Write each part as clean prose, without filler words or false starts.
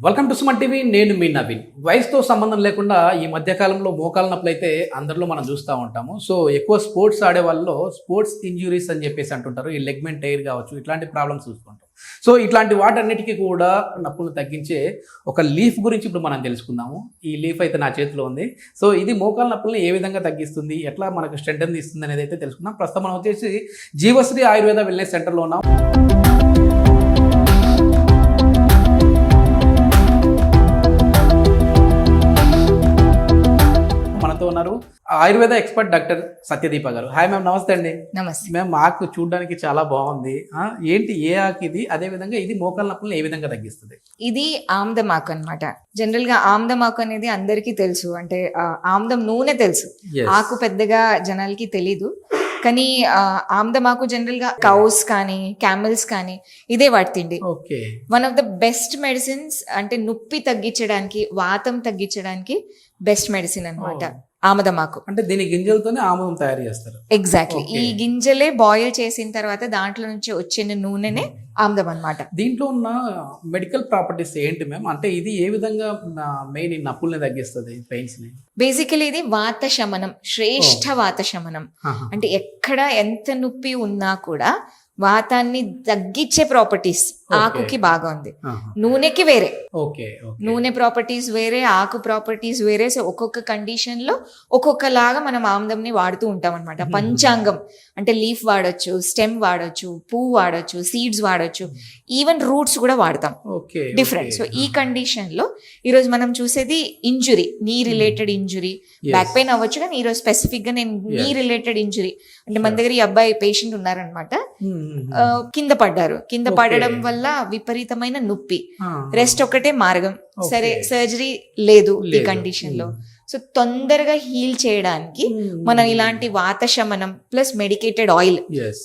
Welcome to Suman TV. నేను మీ నవీన్. వయసుతో సంబంధం లేకుండా ఈ మధ్యకాలంలో మోకాల నొప్పులు అయితే అందరిలో మనం చూస్తూ ఉంటాము. సో ఎక్కువ స్పోర్ట్స్ ఆడే వాళ్ళలో స్పోర్ట్స్ ఇంజ్యూరీస్ అని చెప్పేసి అంటుంటారు. ఈ లెగ్మెంట్ టైర్ కావచ్చు, ఇట్లాంటి ప్రాబ్లమ్స్ చూసుకుంటాం. సో ఇట్లాంటి వాటన్నిటికీ కూడా నొప్పులను తగ్గించే ఒక లీఫ్ గురించి ఇప్పుడు మనం తెలుసుకుందాము. ఈ లీఫ్ అయితే నా చేతిలో ఉంది. సో ఇది మోకాల నొప్పులను ఏ విధంగా తగ్గిస్తుంది, ఎట్లా మనకు స్ట్రెంగ్త్ ఇస్తుంది అనేది అయితే తెలుసుకుందాం. ప్రస్తుతం మనం వచ్చేసి జీవశ్రీ ఆయుర్వేద వెల్నెస్ సెంటర్లో ఉన్నాం. ఉన్నారు ఆయుర్వేద ఎక్స్పర్ట్ డాక్టర్ సత్యదీప గారు. హాయ్ మ్యామ్, నమస్తే అండి. నమస్తే మ్యామ్, ఆకు చూడడానికి చాలా బాగుంది. ఏంటి, ఏ ఆకు ఇది? అదే విధంగా ఇది మోకాల నొప్పులను ఏ విధంగా తగ్గిస్తుంది? ఇది ఆమ్దమాకు అన్నమాట. జనరల్ గా ఆమ్దమాకు అనేది అందరికీ తెలుసు, అంటే ఆమ్దం నూనె తెలుసు, ఆకు పెద్దగా జనాలకి తెలీదు. కానీ ఆమ్దమాకు జనరల్ గా కౌస్ కానీ క్యామెల్స్ కానీ ఇదే వాటి తిండి. One of the best medicines, అంటే నొప్పి తగ్గించడానికి, వాతం తగ్గించడానికి బెస్ట్ మెడిసిన్ అన్నమాట ఆమదమాకు. అంటే దీని గింజలతోనే ఆముదం తయారు చేస్తారు. ఎగ్జాక్ట్లీ. ఈ గింజలే బాయిల్ చేసిన తర్వాత దాంట్లో నుంచి వచ్చిన నూనెనే ఆమ్దం అన్నమాట. దీంట్లో ఉన్న మెడికల్ ప్రాపర్టీస్ ఏంటి మ్యామ్? అంటే ఇది ఏ విధంగా మెయిన్ ఈ నొప్పుల్ని తగ్గిస్తుంది, పెయిన్స్ ని? బేసికలీ ఇది వాత శమనం, శ్రేష్ఠ వాత శమనం. అంటే ఎక్కడ ఎంత నొప్పి ఉన్నా కూడా వాతాన్ని తగ్గించే ప్రాపర్టీస్ ఆకుకి బాగా ఉంది. నూనెకి వేరే, నూనె ప్రాపర్టీస్ వేరే, ఆకు ప్రాపర్టీస్ వేరే. సో ఒక్కొక్క కండిషన్ లో ఒక్కొక్కలాగా మనం ఆమ్దంని వాడుతూ ఉంటాం అనమాట. పంచాంగం అంటే లీఫ్ వాడొచ్చు, స్టెమ్ వాడొచ్చు, పువ్వు వాడొచ్చు, సీడ్స్ వాడొచ్చు, ఈవెన్ రూట్స్ కూడా వాడతాం, డిఫరెంట్. సో ఈ కండిషన్ లో ఈరోజు మనం చూసేది ఇంజురీ, నీ రిలేటెడ్ ఇంజురీ. బ్యాక్ పెయిన్ అవ్వచ్చు, కానీ ఈరోజు స్పెసిఫిక్ గా నేను నీ రిలేటెడ్ ఇంజురీ అంటే మన దగ్గర ఈ అబ్బాయి పేషెంట్ ఉన్నారనమాట. కింద పడ్డారు, కింద పడడం వల్ల విపరీతమైన నొప్పి, రెస్ట్ ఒకటే మార్గం. సరే, సర్జరీ లేదు ఈ కండిషన్ లో. సో తొందరగా హీల్ చేయడానికి మనం ఇలాంటి వాత శమనం ప్లస్ మెడికేటెడ్ ఆయిల్,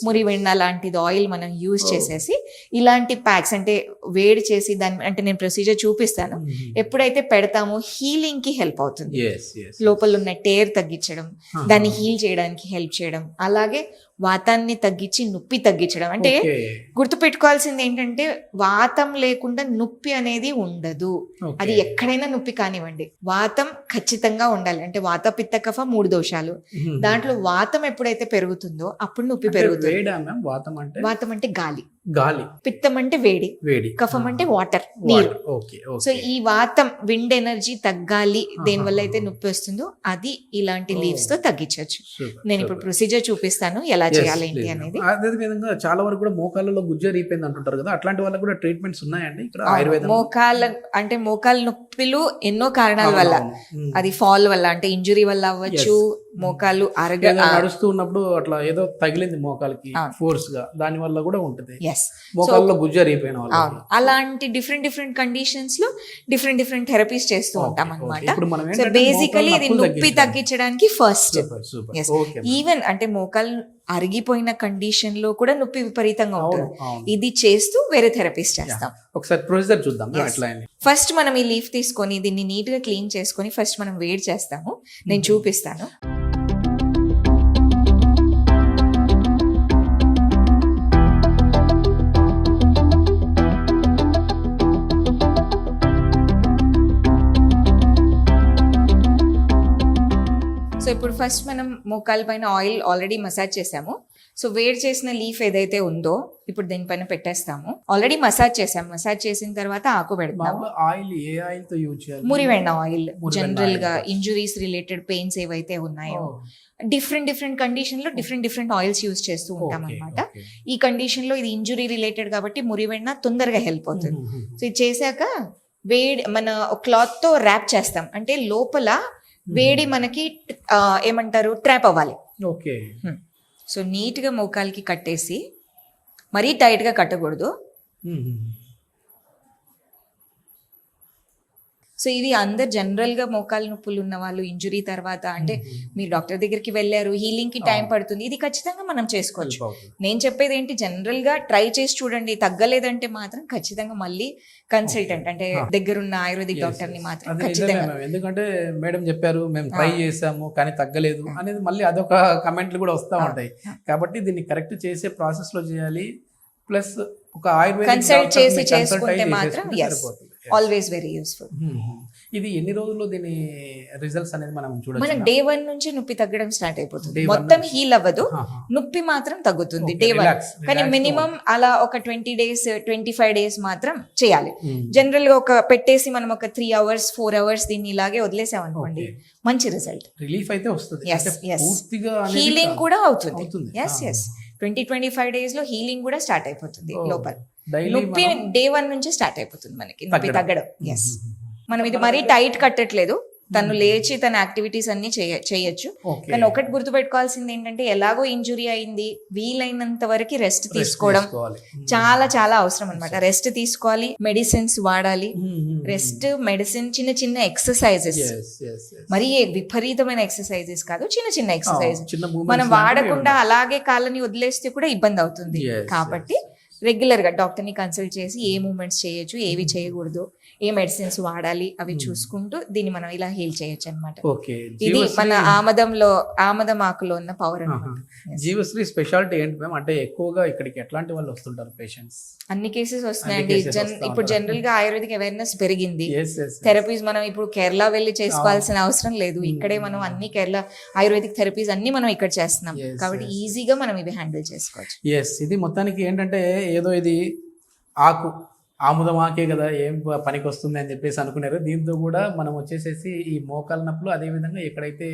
మురివెన్న లాంటిది ఆయిల్ మనం యూజ్ చేసేసి ఇలాంటి ప్యాక్స్ అంటే వేడి చేసి దాన్ని, అంటే నేను ప్రొసీజర్ చూపిస్తాను, ఎప్పుడైతే పెడతామో హీలింగ్ కి హెల్ప్ అవుతుంది. లోపల ఉన్న టేర్ తగ్గించడం, దాన్ని హీల్ చేయడానికి హెల్ప్ చేయడం, అలాగే వాతాన్ని తగ్గించి నొప్పి తగ్గించడం. అంటే గుర్తు పెట్టుకోవాల్సింది ఏంటంటే వాతం లేకుండా నొప్పి అనేది ఉండదు. అది ఎక్కడైనా నొప్పి కానివ్వండి, వాతం ఖచ్చితంగా ఉండాలి. అంటే వాత పిత్త కఫ 3 దోషాలు, దాంట్లో వాతం ఎప్పుడైతే పెరుగుతుందో అప్పుడు నొప్పి పెరుగుతుంది. వాతం అంటే గాలి, పిత్తం అంటే వేడి, కఫం అంటే వాటర్, నీరు. సో ఈ వాతం, విండ్ ఎనర్జీ తగ్గాలి, దేనివల్ల అయితే నొప్పి వస్తుందో అది ఇలాంటి లీవ్స్ తో తగ్గించవచ్చు. నేను ఇప్పుడు ప్రొసీజర్ చూపిస్తాను ఎలా చేయాలి ఏంటి అనేది. అదే విధంగా చాలా వరకు కూడా మోకాళ్ళలో గుజ్జరిపోయింది అంటుంటారు కదా, అట్లాంటి వాళ్ళకి కూడా ట్రీట్మెంట్స్ ఉన్నాయండి ఇక్కడ ఆయుర్వేదం? మోకాళ్ళ నొప్పులు ఎన్నో కారణాల వల్ల, అది ఫాల్ వల్ల, అంటే ఇంజురీ వల్ల అవ్వచ్చు, మోకాళ్ళు నడుస్తూ ఉన్నప్పుడు అట్లా ఏదో తగిలింది మోకాలకి ఫోర్స్ గా, దాని వల్ల కూడా ఉంటుంది. మోకాళ్ళలో గుజ్జరిపోయిన వాళ్ళు, అలాంటి డిఫరెంట్ కండిషన్స్ లో డిఫరెంట్ థెరపీస్ చేస్తూ ఉంటాం అన్నమాట. సో బేసికలీ ఇది నొప్పి తగ్గించడానికి ఫస్ట్. ఈవెన్ అంటే మోకాలు అరిగిపోయిన కండిషన్ లో కూడా నొప్పి విపరీతంగా ఉంటుంది. ఇది చేస్తూ వేరే థెరపీస్ చేస్తాం. ఒకసారి ప్రొసీజర్ చూద్దాం. ఫస్ట్ మనం ఈ లీఫ్ తీసుకొని దీన్ని నీట్ గా క్లీన్ చేసుకొని ఫస్ట్ మనం వేడి చేస్తాము. నేను చూపిస్తాను. సో ఇప్పుడు ఫస్ట్ మనం మోకాల పైన ఆయిల్ ఆల్రెడీ మసాజ్ చేసాము. సో వేడి చేసిన లీఫ్ ఏదైతే ఉందో ఇప్పుడు దీనిపైన పెట్టేస్తాము. ఆల్రెడీ మసాజ్ చేసాము. మసాజ్ చేసిన తర్వాత ఆకు పెడతాము. మురివెన్న ఆయిల్, జనరల్ గా ఇంజురీస్ రిలేటెడ్ పెయిన్స్ ఏవైతే ఉన్నాయో డిఫరెంట్ కండిషన్ లో డిఫరెంట్ ఆయిల్స్ యూజ్ చేస్తూ ఉంటాం అనమాట. ఈ కండిషన్ లో ఇది ఇంజురీ రిలేటెడ్ కాబట్టి మురివెన్న తొందరగా హెల్ప్ అవుతుంది. సో ఇది చేశాక వేడి మన క్లాత్ తో ర్యాప్ చేస్తాం. అంటే లోపల వేడి మనకి ఏమంటారు, ట్రాప్ అవ్వాలి. సో నీట్ గా మోకాలకి కట్టేసి, మరీ టైట్ గా కట్టకూడదు. సో ఇది అందరు జనరల్ గా మోకాలు నొప్పులు ఉన్న వాళ్ళు ఇంజురీ తర్వాత, అంటే మీరు డాక్టర్ దగ్గరికి వెళ్ళారు, హీలింగ్ కి టైం పడుతుంది, ఇది ఖచ్చితంగా మనం చేసుకోవచ్చు. నేను చెప్పేది ఏంటి, జనరల్ గా ట్రై చేసి చూడండి. తగ్గలేదంటే మాత్రం ఖచ్చితంగా మళ్ళీ కన్సల్టెంట్, అంటే దగ్గరున్న ఆయుర్వేదిక్ డాక్టర్ ని మాత్రం ఖచ్చితంగా. ఎందుకంటే మేడం చెప్పారు, మేము ట్రై చేసాము కానీ తగ్గలేదు అనేది మళ్ళీ అదొక కమెంట్లు కూడా వస్తూ ఉంటాయి. కాబట్టి దీన్ని కరెక్ట్ చేసే ప్రాసెస్ లో చేయాలి. ప్లస్ ఒక ఆయుర్వేదిక్ కన్సల్ట్ చేసి చేసుకుంటే మాత్రం ఆల్వేస్ వెరీ యూస్ఫుల్. ఇది ఎన్ని రోజుల్లో దీని రిజల్ట్స్ అనేది మనం మనం చూడొచ్చు? డే 1 నుంచి నొప్పి తగ్గడం స్టార్ట్ అయిపోతుంది. Day one మొత్తం నుంచి. హీల్ అవ్వదు, ఆహా. నొప్పి మాత్రం తగ్గుతుంది Okay, డే 1. relax, కానీ relax మినిమం అలా ఒక 20 డేస్ 25 డేస్ మాత్రం చేయాలి. జనరల్ గా ఒక పెట్టేసి మనం ఒక 3 అవర్స్ 4 అవర్స్ దీన్ని ఇలాగే వదిలేసాం అనుకోండి, మంచి రిజల్ట్. రిలీఫ్ అయితే వస్తుంది. Yes, అంటే yes. పూర్తిగా అనేది హీలింగ్ కూడా అవుతుంది. అవుతుంది. ఎస్ ఎస్ 20-25 డేస్ లో హీలింగ్ కూడా స్టార్ట్ అయిపోతుంది లోపల. డైలీ నొప్పి డే 1 నుంచి స్టార్ట్ అయిపోతుంది మనకి నొప్పి తగ్గడం. తగ్గడం. ఎస్, మనం ఇది మరీ టైట్ కట్టట్లేదు, తను లేచి తన యాక్టివిటీస్ అన్ని చేయొచ్చు. కానీ ఒకటి గుర్తుపెట్టుకోవాల్సింది ఏంటంటే, ఎలాగో ఇంజురీ అయింది, వీలైనంత వరకు రెస్ట్ తీసుకోవడం చాలా చాలా అవసరం అన్నమాట. రెస్ట్ తీసుకోవాలి, మెడిసిన్స్ వాడాలి. రెస్ట్, మెడిసిన్, చిన్న చిన్న ఎక్సర్సైజెస్, మరి విపరీతమైన ఎక్సర్సైజెస్ కాదు, చిన్న చిన్న ఎక్సర్సైజ్ మనం వాడకుండా అలాగే కాళ్ళని వదిలేస్తే కూడా ఇబ్బంది అవుతుంది. కాబట్టి రెగ్యులర్ గా డాక్టర్ ని కన్సల్ట్ చేసి ఏ మూవ్మెంట్స్ చేయొచ్చు, ఏవి చేయకూడదు, ఏ మెడిసిన్స్ వాడాలి, అవి చూసుకుంటూ దీన్ని మనం ఇలా హీల్ చేయొచ్చు అనమాట. ఇది మన ఆమదం ఆకులో ఉన్న పవర్ అన్నమాట. జీవశ్రీ స్పెషాలిటీ ఏంటి మ్యామ్? అంటే ఎక్కువగా ఇక్కడికి ఎట్లాంటి వాళ్ళు వస్తుంటారు పేషెంట్స్? అన్ని కేసెస్ వస్తున్నాయండి. ఇప్పుడు జనరల్ గా ఆయుర్వేదిక్ అవేర్నెస్ పెరిగింది. థెరపీస్ మనం ఇప్పుడు కేరళ వెళ్ళి చేసుకోవాల్సిన అవసరం లేదు. ఇక్కడే మనం అన్ని కేరళ ఆయుర్వేదిక్ థెరపీస్ అన్ని మనం ఇక్కడ చేస్తున్నాం. కాబట్టి ఈజీగా మనం ఇవి హ్యాండిల్ చేసుకోవచ్చు. ఇది మొత్తానికి ఏంటంటే, ఏదో ఇది ఆకు ఆముదం ఆకే కదా, ఏం పనికి వస్తుంది అని చెప్పేసి అనుకున్నారు. దీంతో కూడా మనం వచ్చేసేసి ఈ మోకాల నొప్పులు, అదేవిధంగా ఎక్కడైతే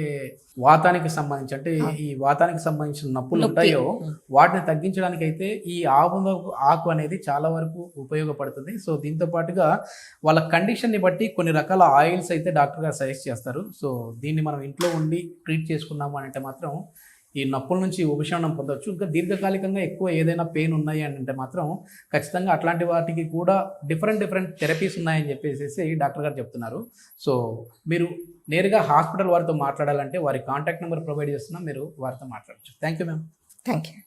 వాతానికి సంబంధించి, అంటే ఈ వాతానికి సంబంధించిన నొప్పులు ఉంటాయో వాటిని తగ్గించడానికి అయితే ఈ ఆముదం ఆకు అనేది చాలా వరకు ఉపయోగపడుతుంది. సో దీంతో పాటుగా వాళ్ళ కండిషన్ని బట్టి కొన్ని రకాల ఆయిల్స్ అయితే డాక్టర్ గారు సజెస్ట్ చేస్తారు. సో దీన్ని మనం ఇంట్లో ఉండి ట్రీట్ చేసుకున్నాము అంటే మాత్రం ఈ నొప్పుల నుంచి ఉపశమనం పొందవచ్చు. ఇంకా దీర్ఘకాలికంగా ఎక్కువ ఏదైనా పెయిన్ ఉన్నాయి అని అంటే మాత్రం ఖచ్చితంగా అట్లాంటి వాటికి కూడా డిఫరెంట్ థెరపీస్ ఉన్నాయని చెప్పేసి డాక్టర్ గారు చెప్తున్నారు. సో మీరు నేరుగా హాస్పిటల్ వారితో మాట్లాడాలంటే వారి కాంటాక్ట్ నెంబర్ ప్రొవైడ్ చేస్తున్నాం, మీరు వారితో మాట్లాడచ్చు. Thank you ma'am. Thank you.